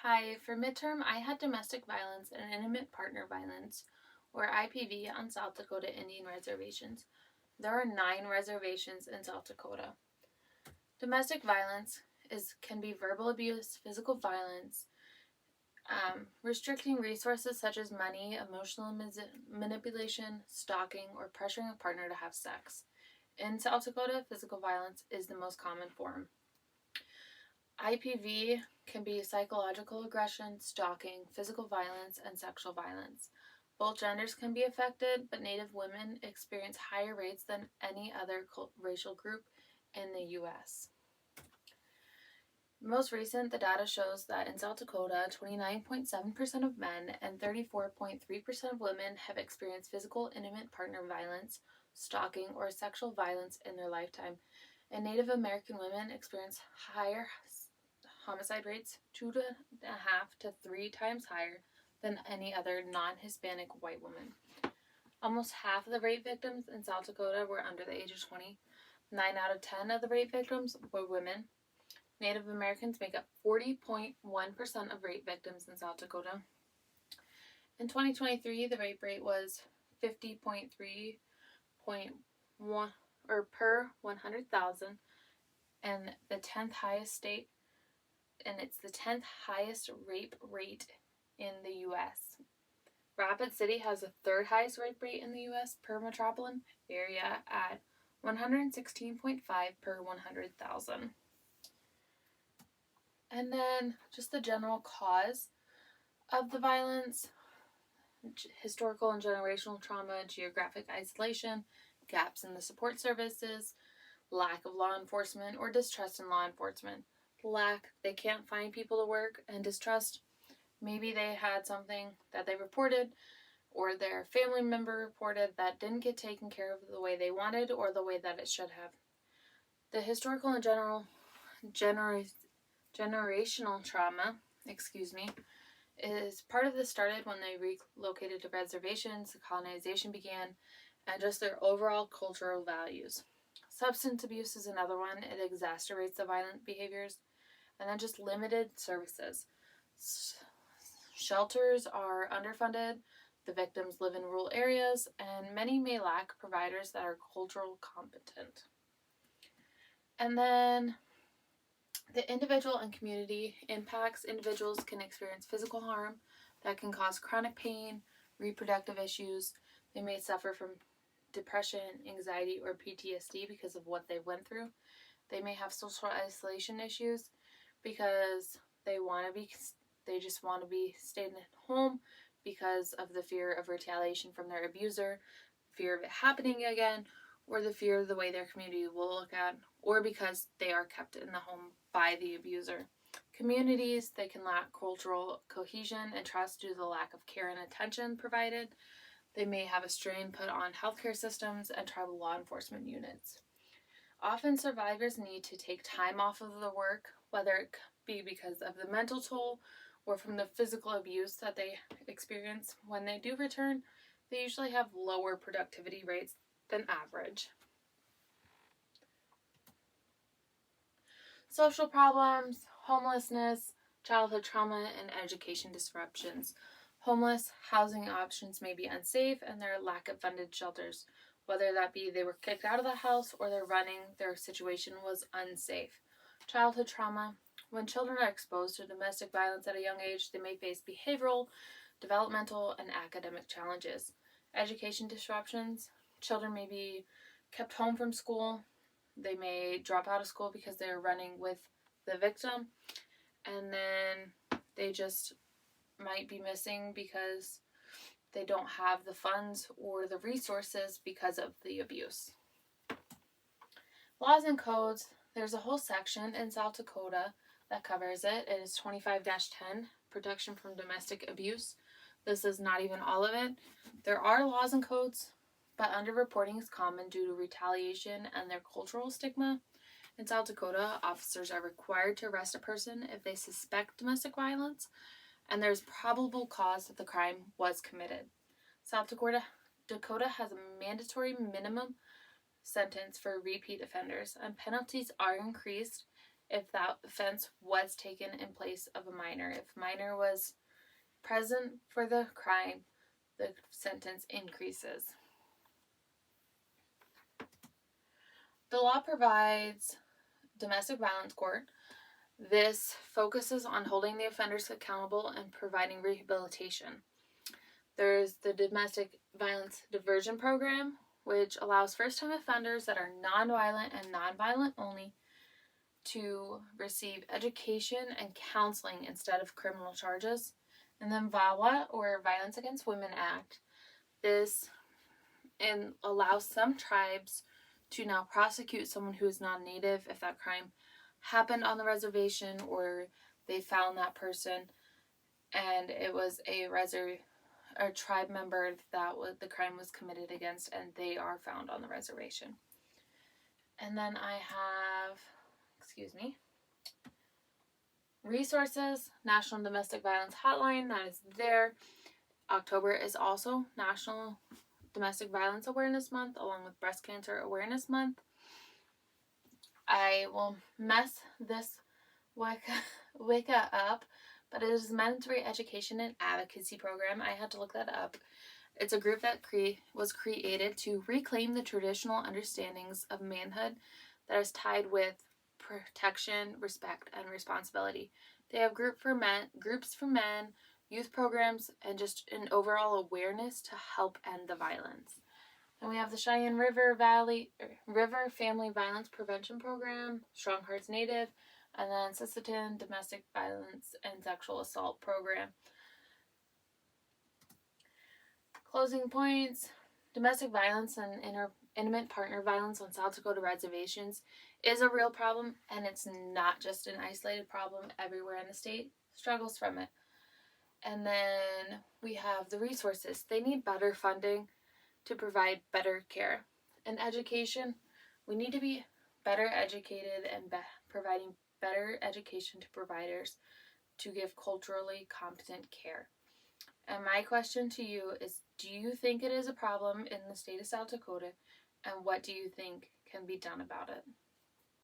Hi, for midterm, I had domestic violence and intimate partner violence, or IPV, on South Dakota Indian reservations. There are 9 reservations in South Dakota. Domestic violence can be verbal abuse, physical violence, restricting resources such as money, emotional manipulation, stalking, or pressuring a partner to have sex. In South Dakota, physical violence is the most common form. IPV can be psychological aggression, stalking, physical violence, and sexual violence. Both genders can be affected, but Native women experience higher rates than any other racial group in the U.S. Most recent, the data shows that in South Dakota, 29.7% of men and 34.3% of women have experienced physical intimate partner violence, stalking, or sexual violence in their lifetime, and Native American women experience higher homicide rates 2.5 to 3 times higher than any other non-Hispanic white woman. Almost half of the rape victims in South Dakota were under the age of 20. 9 out of 10 of the rape victims were women. Native Americans make up 40.1% of rape victims in South Dakota. In 2023, the rape rate was 50.3.1 per 100,000, and it's the 10th highest rape rate in the U.S. Rapid City has the 3rd highest rape rate in the U.S. per metropolitan area at 116.5 per 100,000. And then just the general cause of the violence: historical and generational trauma, geographic isolation, gaps in the support services, lack of law enforcement, or distrust in law enforcement. They can't find people to work, and distrust. Maybe they had something that they reported or their family member reported that didn't get taken care of the way they wanted or the way that it should have. The historical and generational trauma, is part of this started when they relocated to reservations, the colonization began, and just their overall cultural values. Substance abuse is another one. It exacerbates the violent behaviors. And then just limited services. Shelters are underfunded, the victims live in rural areas, and many may lack providers that are cultural competent. And then the individual and community impacts. Individuals can experience physical harm that can cause chronic pain, reproductive issues. They may suffer from depression, anxiety, or PTSD because of what they went through. They may have social isolation issues because they just want to be staying at home because of the fear of retaliation from their abuser, fear of it happening again, or the fear of the way their community will look at, or because they are kept in the home by the abuser. Communities, they can lack cultural cohesion and trust due to the lack of care and attention provided. They may have a strain put on healthcare systems and tribal law enforcement units. Often survivors need to take time off of the work, whether it be because of the mental toll or from the physical abuse that they experience. When they do return, they usually have lower productivity rates than average. Social problems, homelessness, childhood trauma, and education disruptions. Homeless housing options may be unsafe, and there are lack of funded shelters. Whether that be they were kicked out of the house or they're running, their situation was unsafe. Childhood trauma. When children are exposed to domestic violence at a young age, they may face behavioral, developmental, and academic challenges. Education disruptions. Children may be kept home from school. They may drop out of school because they're running with the victim. And then they just might be missing because they don't have the funds or the resources because of the abuse. Laws and codes. There's a whole section in South Dakota that covers it. It is 25-10, Protection from Domestic Abuse. This is not even all of it. There are laws and codes, but underreporting is common due to retaliation and their cultural stigma. In South Dakota, officers are required to arrest a person if they suspect domestic violence and there's probable cause that the crime was committed. South Dakota has a mandatory minimum sentence for repeat offenders, and penalties are increased if that offense was taken in place of a minor. If minor was present for the crime, the sentence increases. The law provides domestic violence court. This focuses on holding the offenders accountable and providing rehabilitation. There's the Domestic Violence Diversion Program, which allows first-time offenders that are nonviolent and nonviolent only to receive education and counseling instead of criminal charges. And then VAWA, or Violence Against Women Act, this allows some tribes to now prosecute someone who is non-native if that crime happened on the reservation or they found that person and it was a tribe member that the crime was committed against and they are found on the reservation. And then I have, resources, National Domestic Violence Hotline, that is there. October is also National Domestic Violence Awareness Month, along with Breast Cancer Awareness Month. I will mess this Wicca up, but it is a mandatory education and advocacy program. I had to look that up. It's a group that was created to reclaim the traditional understandings of manhood that is tied with protection, respect, and responsibility. They have groups for men, youth programs, and just an overall awareness to help end the violence. And we have the Cheyenne River Family Violence Prevention Program, Strong Hearts Native, and then Sisseton Domestic Violence and Sexual Assault Program. Closing points: domestic violence and intimate partner violence on South Dakota reservations is a real problem, and it's not just an isolated problem. Everywhere in the state struggles from it. And then we have the resources. They need better funding to provide better care. And education, we need to be better educated and providing better education to providers to give culturally competent care. And my question to you is, do you think it is a problem in the state of South Dakota, and what do you think can be done about it?